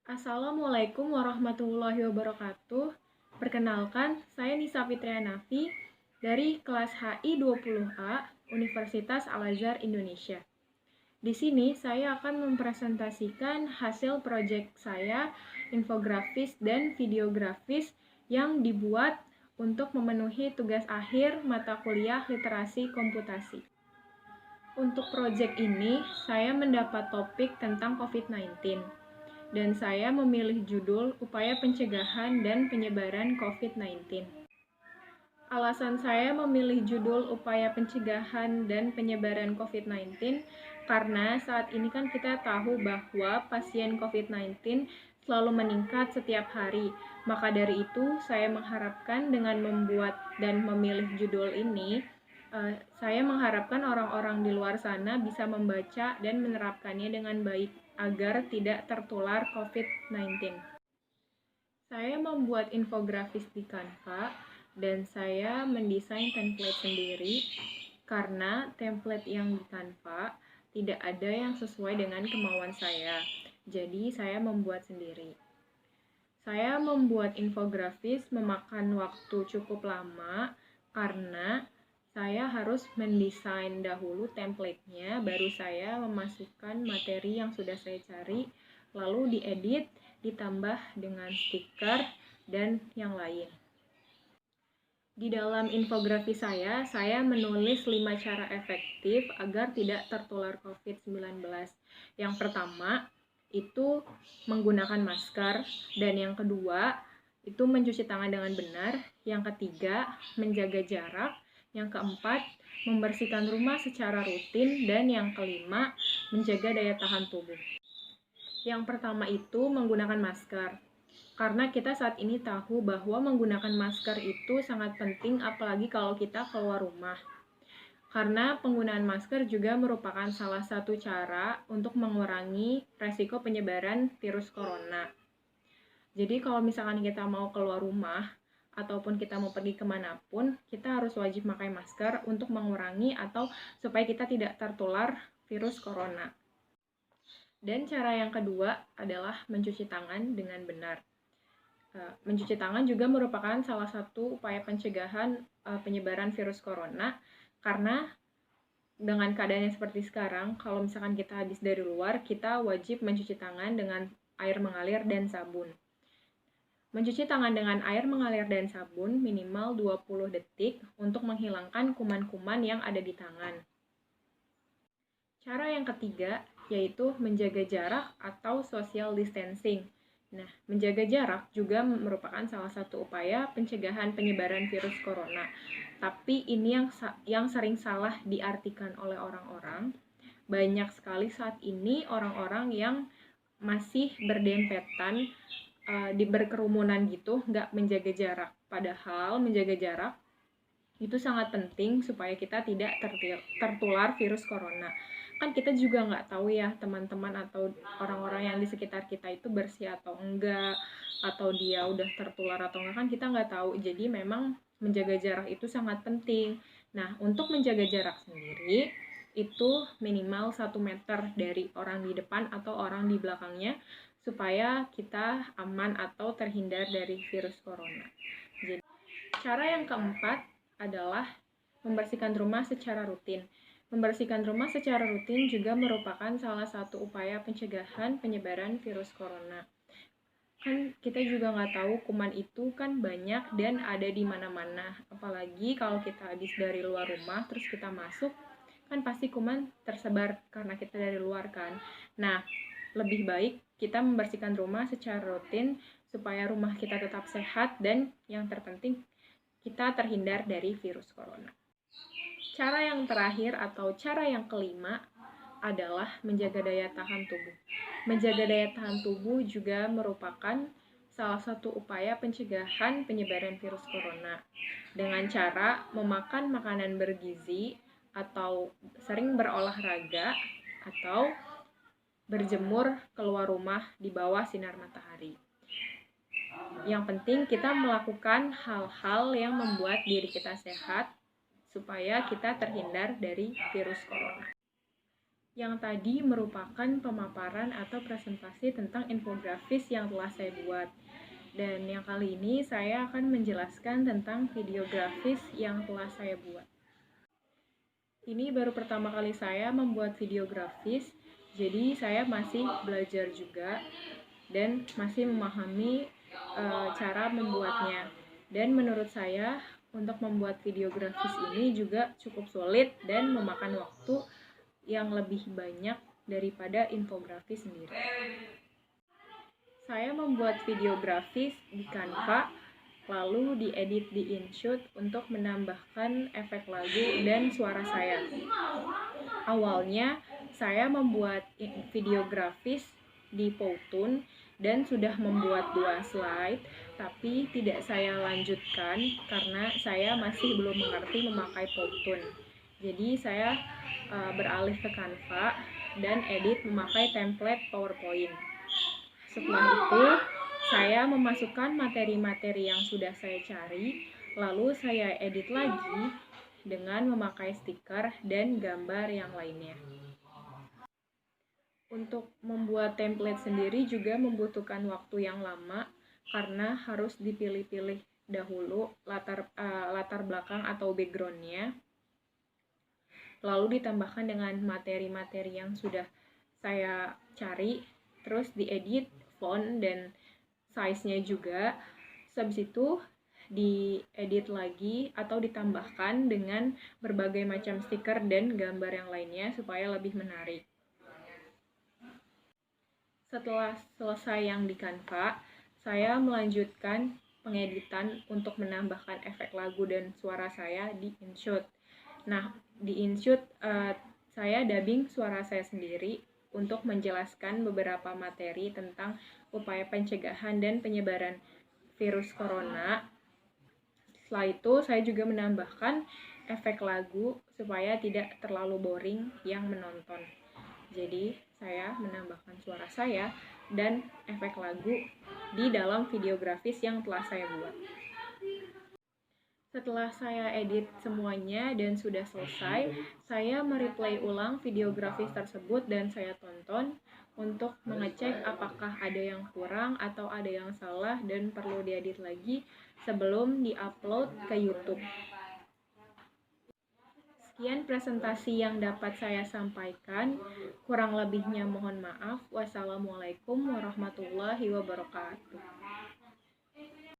Assalamualaikum warahmatullahi wabarakatuh. Perkenalkan, saya Nisa Fitrianafi dari kelas HI 20A Universitas Al-Azhar Indonesia. Di sini saya akan mempresentasikan hasil proyek saya, infografis dan videografis yang dibuat untuk memenuhi tugas akhir mata kuliah literasi komputasi. Untuk proyek ini, saya mendapat topik tentang COVID-19. Dan saya memilih judul Upaya Pencegahan dan Penyebaran COVID-19. Alasan saya memilih judul Upaya Pencegahan dan Penyebaran COVID-19 karena saat ini kan kita tahu bahwa pasien COVID-19 selalu meningkat setiap hari. Maka dari itu, saya mengharapkan dengan membuat dan memilih judul ini, saya mengharapkan orang-orang di luar sana bisa membaca dan menerapkannya dengan baik agar tidak tertular COVID-19. Saya membuat infografis di Canva dan saya mendesain template sendiri karena template yang di Canva tidak ada yang sesuai dengan kemauan saya. Jadi saya membuat sendiri. Saya membuat infografis memakan waktu cukup lama karena saya harus mendesain dahulu template-nya, baru saya memasukkan materi yang sudah saya cari, lalu diedit, ditambah dengan stiker, dan yang lain. Di dalam infografis saya menulis 5 cara efektif agar tidak tertular COVID-19. Yang pertama, itu menggunakan masker, dan yang kedua, itu mencuci tangan dengan benar. Yang ketiga, menjaga jarak. Yang keempat, membersihkan rumah secara rutin. Dan yang kelima, menjaga daya tahan tubuh. Yang pertama itu menggunakan masker. Karena kita saat ini tahu bahwa menggunakan masker itu sangat penting apalagi kalau kita keluar rumah. Karena penggunaan masker juga merupakan salah satu cara untuk mengurangi resiko penyebaran virus corona. Jadi kalau misalkan kita mau keluar rumah ataupun kita mau pergi kemanapun, kita harus wajib pakai masker untuk mengurangi atau supaya kita tidak tertular virus corona. Dan cara yang kedua adalah mencuci tangan dengan benar. Mencuci tangan juga merupakan salah satu upaya pencegahan penyebaran virus corona karena dengan keadaan yang seperti sekarang, kalau misalkan kita habis dari luar, kita wajib mencuci tangan dengan air mengalir dan sabun. Mencuci tangan dengan air mengalir dan sabun minimal 20 detik untuk menghilangkan kuman-kuman yang ada di tangan. Cara yang ketiga yaitu menjaga jarak atau social distancing. Nah, menjaga jarak juga merupakan salah satu upaya pencegahan penyebaran virus corona. Tapi ini yang sering salah diartikan oleh orang-orang. Banyak sekali saat ini orang-orang yang masih berdempetan, berkerumunan gitu, nggak menjaga jarak. Padahal menjaga jarak itu sangat penting supaya kita tidak tertular virus corona. Kan kita juga nggak tahu ya teman-teman atau orang-orang yang di sekitar kita itu bersih atau enggak, atau dia udah tertular atau enggak, kan kita nggak tahu. Jadi memang menjaga jarak itu sangat penting. Nah, untuk menjaga jarak sendiri itu minimal 1 meter dari orang di depan atau orang di belakangnya supaya kita aman atau terhindar dari virus corona. Jadi, cara yang keempat adalah membersihkan rumah secara rutin. Membersihkan rumah secara rutin juga merupakan salah satu upaya pencegahan penyebaran virus corona. Kan kita juga nggak tahu kuman itu kan banyak dan ada di mana-mana. Apalagi kalau kita habis dari luar rumah terus kita masuk, kan pasti kuman tersebar karena kita dari luar kan. Nah, lebih baik kita membersihkan rumah secara rutin supaya rumah kita tetap sehat dan yang terpenting kita terhindar dari virus corona. Cara yang terakhir atau cara yang kelima adalah menjaga daya tahan tubuh. Menjaga daya tahan tubuh juga merupakan salah satu upaya pencegahan penyebaran virus corona dengan cara memakan makanan bergizi atau sering berolahraga atau berjemur keluar rumah di bawah sinar matahari. Yang penting kita melakukan hal-hal yang membuat diri kita sehat supaya kita terhindar dari virus corona. Yang tadi merupakan pemaparan atau presentasi tentang infografis yang telah saya buat. Dan yang kali ini saya akan menjelaskan tentang videografis yang telah saya buat. Ini baru pertama kali saya membuat videografis, jadi saya masih belajar juga dan masih memahami cara membuatnya. Dan menurut saya, untuk membuat videografis ini juga cukup sulit dan memakan waktu yang lebih banyak daripada infografis sendiri. Saya membuat videografis di Canva, lalu diedit di InShot untuk menambahkan efek lagu dan suara saya. Awalnya, saya membuat videografis di Powtoon dan sudah membuat 2 slide, tapi tidak saya lanjutkan karena saya masih belum mengerti memakai Powtoon. Jadi saya beralih ke Canva dan edit memakai template PowerPoint. Setelah itu, saya memasukkan materi-materi yang sudah saya cari, lalu saya edit lagi dengan memakai stiker dan gambar yang lainnya. Untuk membuat template sendiri juga membutuhkan waktu yang lama karena harus dipilih-pilih dahulu latar belakang atau background-nya, lalu ditambahkan dengan materi-materi yang sudah saya cari, terus diedit font dan size-nya juga. Habis itu diedit lagi atau ditambahkan dengan berbagai macam stiker dan gambar yang lainnya supaya lebih menarik. Setelah selesai yang di Canva, saya melanjutkan pengeditan untuk menambahkan efek lagu dan suara saya di InShot. Nah, di InShot saya dubbing suara saya sendiri untuk menjelaskan beberapa materi tentang upaya pencegahan dan penyebaran virus corona. Setelah itu, saya juga menambahkan efek lagu supaya tidak terlalu boring yang menonton. Jadi, saya menambahkan suara saya dan efek lagu di dalam videografis yang telah saya buat. Setelah saya edit semuanya dan sudah selesai, saya mereplay ulang videografis tersebut dan saya tonton untuk mengecek apakah ada yang kurang atau ada yang salah dan perlu diedit lagi sebelum diupload ke YouTube. Sekian presentasi yang dapat saya sampaikan. Kurang lebihnya mohon maaf. Wassalamualaikum warahmatullahi wabarakatuh.